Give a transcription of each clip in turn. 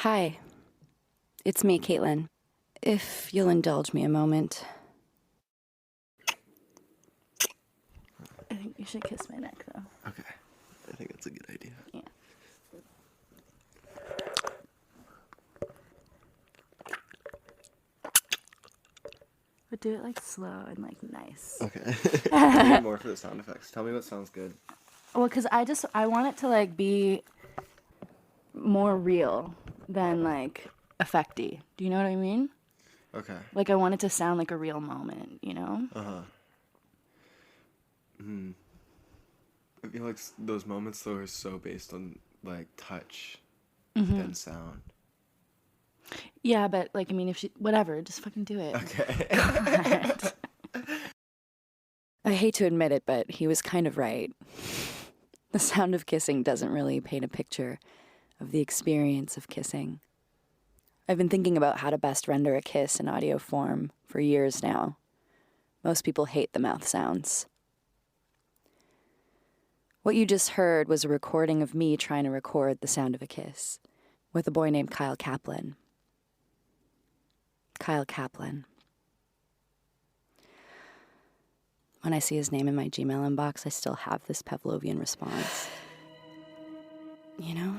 Hi, it's me, Caitlin. If you'll indulge me a moment. I think you should kiss my neck, though. Okay. I think that's a good idea. Yeah. But do it, like, slow and, like, nice. Okay. I need more for the sound effects. Tell me what sounds good. Well, because I want it to, like, be more real than, like, effecty. Do you know what I mean? Okay. Like, I want it to sound like a real moment, you know? Uh-huh. I feel like those moments, though, are so based on, like, touch than sound. Yeah, but, like, I mean, if she... Whatever, just fucking do it. Okay. God. I hate to admit it, but he was kind of right. The sound of kissing doesn't really paint a picture of the experience of kissing. I've been thinking about how to best render a kiss in audio form for years now. Most people hate the mouth sounds. What you just heard was a recording of me trying to record the sound of a kiss with a boy named Kyle Kaplan. Kyle Kaplan. When I see his name in my Gmail inbox, I still have this Pavlovian response. You know?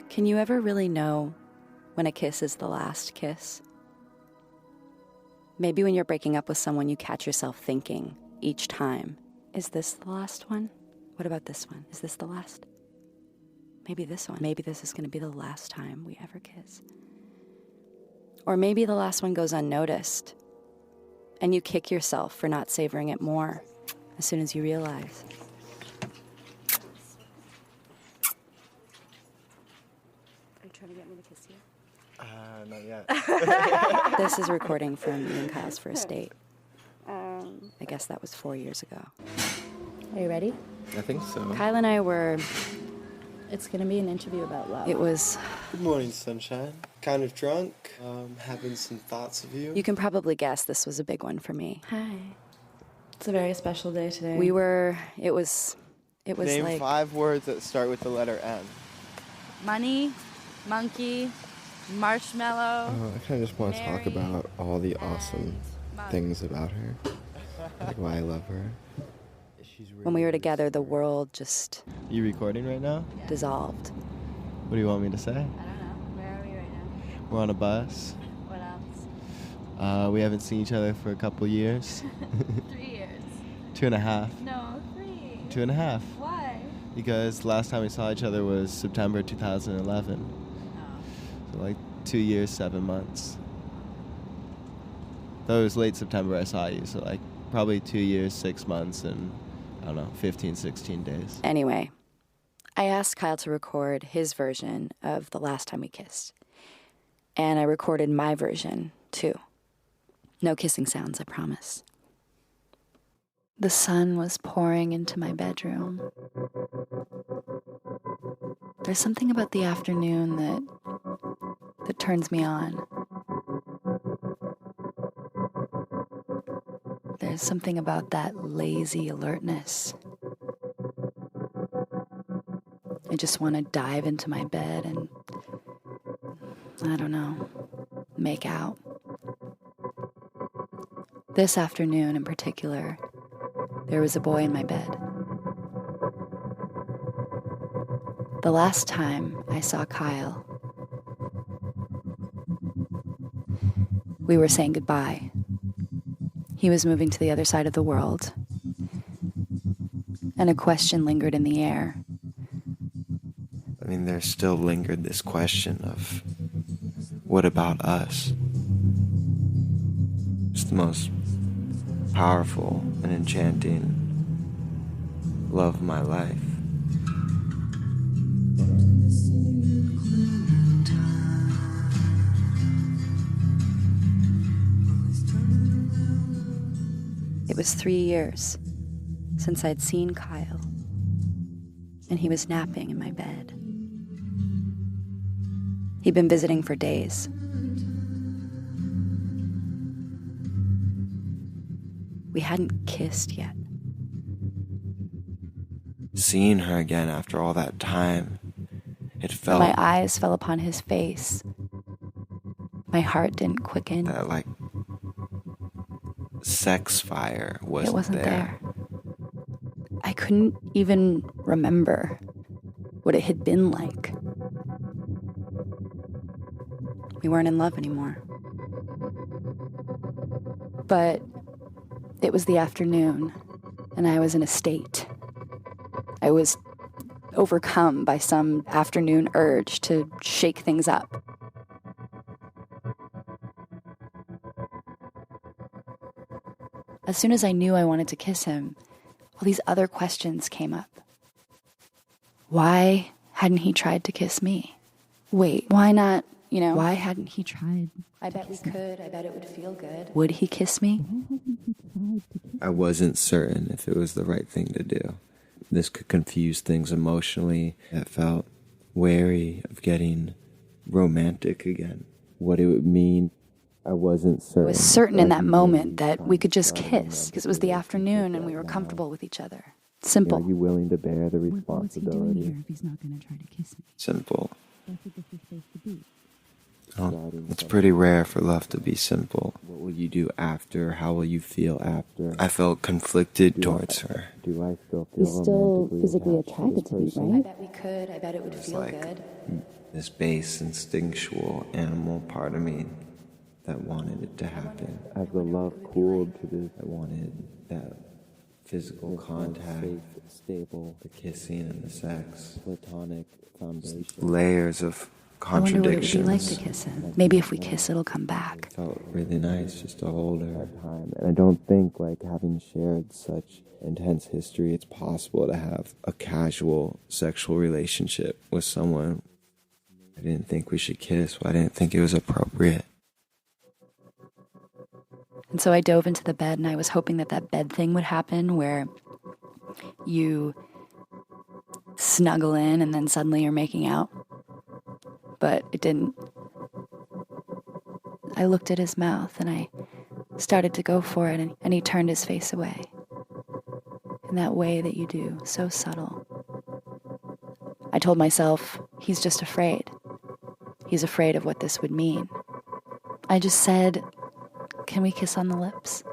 Can you ever really know when a kiss is the last kiss? Maybe when you're breaking up with someone, you catch yourself thinking each time, is this the last one? What about this one? Is this the last? Maybe this one. Maybe this is going to be the last time we ever kiss. Or maybe the last one goes unnoticed, and you kick yourself for not savoring it more as soon as you realize. Are you trying to get me to kiss you? Not yet. This is a recording from me and Kyle's first date. I guess that was 4 years ago. Are you ready? I think so. Kyle and I were... It's going to be an interview about love. It was... Good morning, sunshine. Kind of drunk. Having some thoughts of you. You can probably guess this was a big one for me. Hi. It's a very special day today. We were... It was Name like... 5 words that start with the letter M. Money, monkey, marshmallow. I kind of just want to talk about all the awesome things about her. Like why I love her. When we were together, the world just You recording right now? dissolved. What do you want me to say? I don't know. Where are we right now? We're on a bus. What else? We haven't seen each other for a couple years. 3 years. 2.5. No, 3. 2.5. Why? Because last time we saw each other was September 2011. Oh. So like 2 years, 7 months. Though it was late September I saw you, so like probably 2 years, 6 months, and I don't know, 15, 16 days. Anyway, I asked Kyle to record his version of the last time we kissed. And I recorded my version, too. No kissing sounds, I promise. The sun was pouring into my bedroom. There's something about the afternoon that turns me on. There's something about that lazy alertness. I just want to dive into my bed and, I don't know, make out. This afternoon in particular, there was a boy in my bed. The last time I saw Kyle, we were saying goodbye. He was moving to the other side of the world, and a question lingered in the air. I mean, there still lingered this question of, what about us? It's the most powerful and enchanting love of my life. It was 3 years since I'd seen Kyle, and he was napping in my bed. He'd been visiting for days. We hadn't kissed yet. seeing her again after all that time, it felt My eyes fell upon his face. My heart didn't quicken. that, like, sex fire It wasn't there. there. I couldn't even remember what it had been like. We weren't in love anymore. But it was the afternoon, and I was in a state. I was overcome by some afternoon urge to shake things up. As soon as I knew I wanted to kiss him, all these other questions came up. Why hadn't he tried to kiss me? Wait, why not, why hadn't he tried? I bet we could. I bet it would feel good. Would he kiss me? I wasn't certain if it was the right thing to do. This could confuse things emotionally. I felt wary of getting romantic again. What it would mean, I wasn't certain. I was certain in that moment that we could just kiss, because it was the afternoon and we were comfortable with each other. Simple. Are you willing to bear the responsibility? What's he doing here if he's not going to try to kiss me? Simple. That's what this is supposed to be. Oh, it's pretty rare for love to be simple. What will you do after? How will you feel after? I felt conflicted towards her. Do I still feel He's still physically attracted to me, I right? bet we could. I bet it would feel like good. this base instinctual animal part of me that wanted it to happen. As the love cooled to this I wanted that physical contact, safe, stable, the kissing and the sex, platonic foundation. layers of I wonder what it would be contradictions. like to kiss him. Maybe if we kiss, it'll come back. It felt really nice just to hold her. Time. And I don't think, like, having shared such Intense history, it's possible to have a casual sexual relationship with someone. I didn't think we should kiss. I didn't think it was appropriate. And so I dove into the bed, and I was hoping that that bed thing would happen where you snuggle in and then suddenly you're making out. But it didn't. I looked at his mouth and I started to go for it, and he turned his face away. In that way that you do, so subtle. I told myself, he's just afraid. He's afraid of what this would mean. I just said, can we kiss on the lips?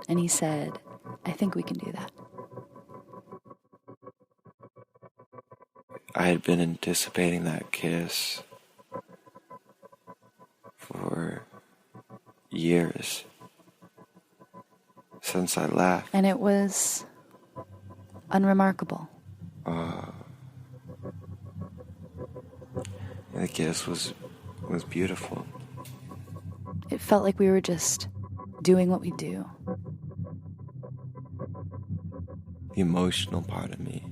And he said, I think we can do that. I had been anticipating that kiss for years. Since I left. And it was unremarkable. The kiss was beautiful. It felt like we were just doing what we do. The emotional part of me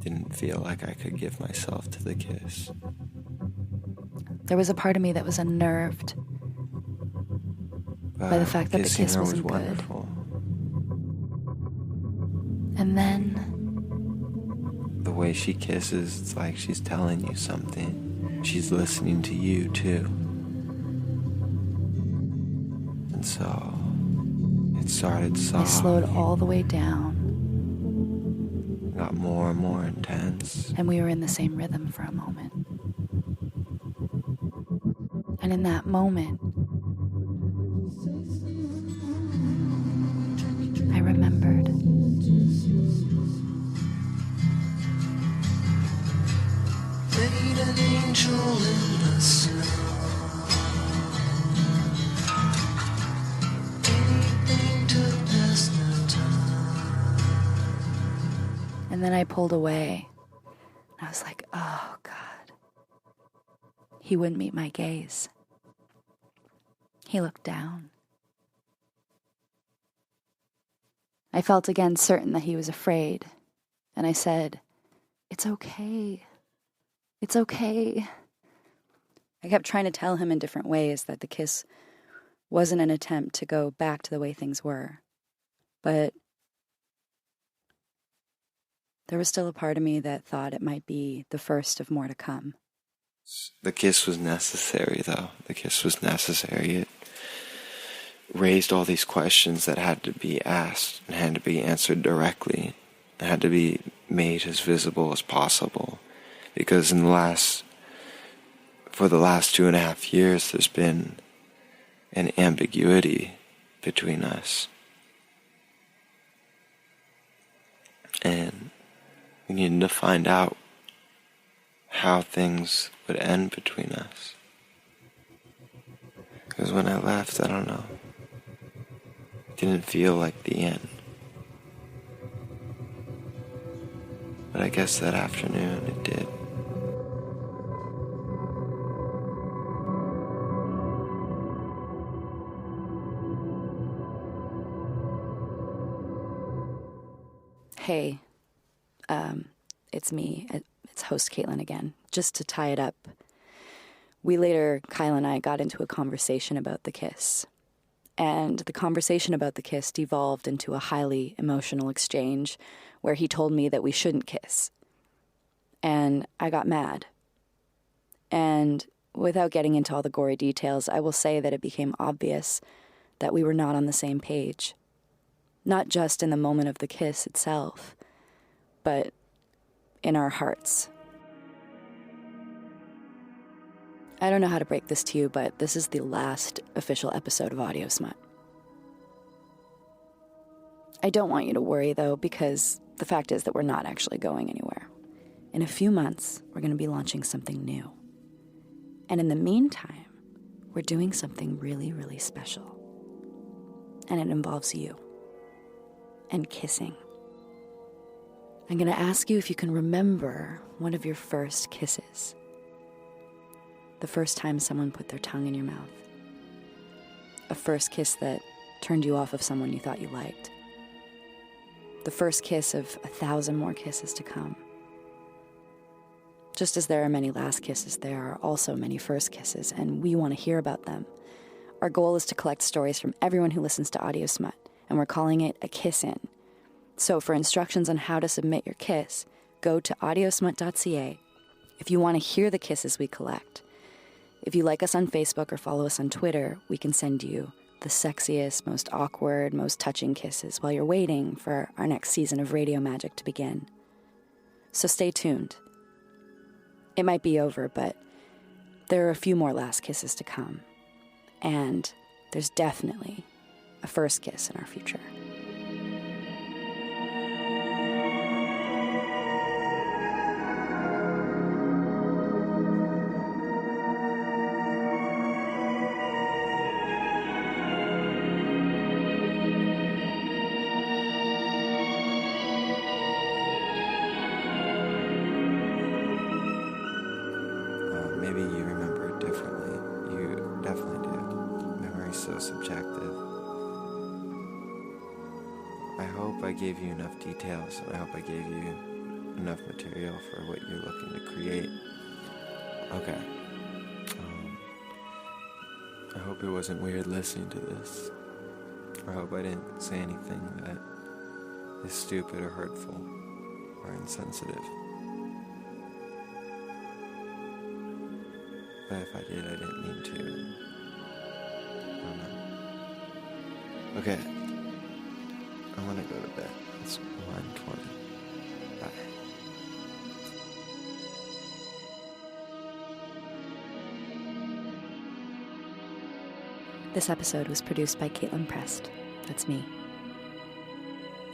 didn't feel like I could give myself to the kiss. There was a part of me that was unnerved by the fact that the Kissing kiss her wasn't was good. wonderful. And then The way she kisses, it's like she's telling you something. She's listening to you too. And so it started I soft. slowed all the way down, Got more and more intense. and we were in the same rhythm for a moment. And in that moment, I remembered. Made an angel in the snow. Anything to pass the time. And then I pulled away. I was like, oh, God. He wouldn't meet my gaze. He looked down. I felt again certain that he was afraid. And I said, it's okay. It's okay. I kept trying to tell him in different ways that the kiss wasn't an attempt to go back to the way things were. But there was still a part of me that thought it might be the first of more to come. The kiss was necessary, though. The kiss was necessary. It raised all these questions that had to be asked and had to be answered directly. had to be made as visible as possible, because for the last 2.5 years, there's been an ambiguity between us. And we needed to find out how things would end between us. Because when I left, I don't know, it didn't feel like the end. But I guess that afternoon it did. Hey, it's me. It's host Caitlin again. Just to tie it up, Kyle and I got into a conversation about the kiss. And the conversation about the kiss devolved into a highly emotional exchange where he told me that we shouldn't kiss. And I got mad. And without getting into all the gory details, I will say that it became obvious that we were not on the same page. Not just in the moment of the kiss itself, but in our hearts. I don't know how to break this to you, but this is the last official episode of Audio Smut. I don't want you to worry, though, because the fact is that we're not actually going anywhere. In a few months, we're going to be launching something new. And in the meantime, we're doing something really, really special. And it involves you. And kissing. I'm going to ask you if you can remember one of your first kisses. The first time someone put their tongue in your mouth. A first kiss that turned you off of someone you thought you liked. The first kiss of 1,000 more kisses to come. Just as there are many last kisses, there are also many first kisses, and we want to hear about them. Our goal is to collect stories from everyone who listens to Audio Smut, and we're calling it a kiss-in. So for instructions on how to submit your kiss, go to audiosmut.ca if you want to hear the kisses we collect. If you like us on Facebook or follow us on Twitter, we can send you the sexiest, most awkward, most touching kisses while you're waiting for our next season of Radio Magic to begin. So stay tuned. It might be over, but there are a few more last kisses to come. And there's definitely a first kiss in our future. Maybe you remember it differently. You definitely do. Memory's so subjective. I hope I gave you enough details, and I hope I gave you enough material for what you're looking to create. Okay. I hope it wasn't weird listening to this. I hope I didn't say anything that is stupid or hurtful or insensitive. But if I did, I didn't mean to. I don't know. Okay. I want to go to bed. It's 1:20. Bye. This episode was produced by Caitlin Prest. That's me.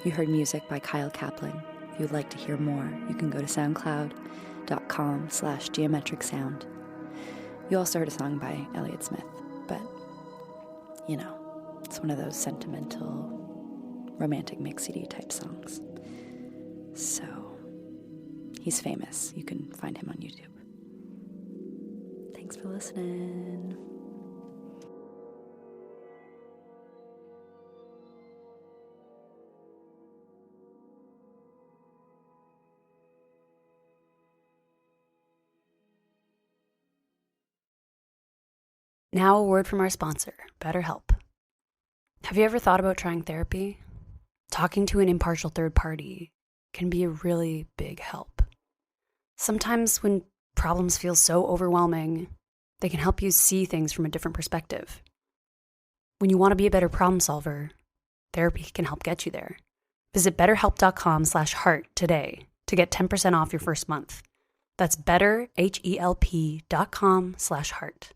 You heard music by Kyle Kaplan. If you'd like to hear more, you can go to soundcloud.com/geometric sound. You also heard a song by Elliott Smith, but, you know, it's one of those sentimental, romantic mix-CD type songs. So, he's famous. You can find him on YouTube. Thanks for listening. Now a word from our sponsor, BetterHelp. Have you ever thought about trying therapy? Talking to an impartial third party can be a really big help. Sometimes when problems feel so overwhelming, they can help you see things from a different perspective. When you want to be a better problem solver, therapy can help get you there. Visit betterhelp.com/heart today to get 10% off your first month. That's betterhelp.com/heart.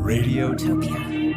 Radiotopia.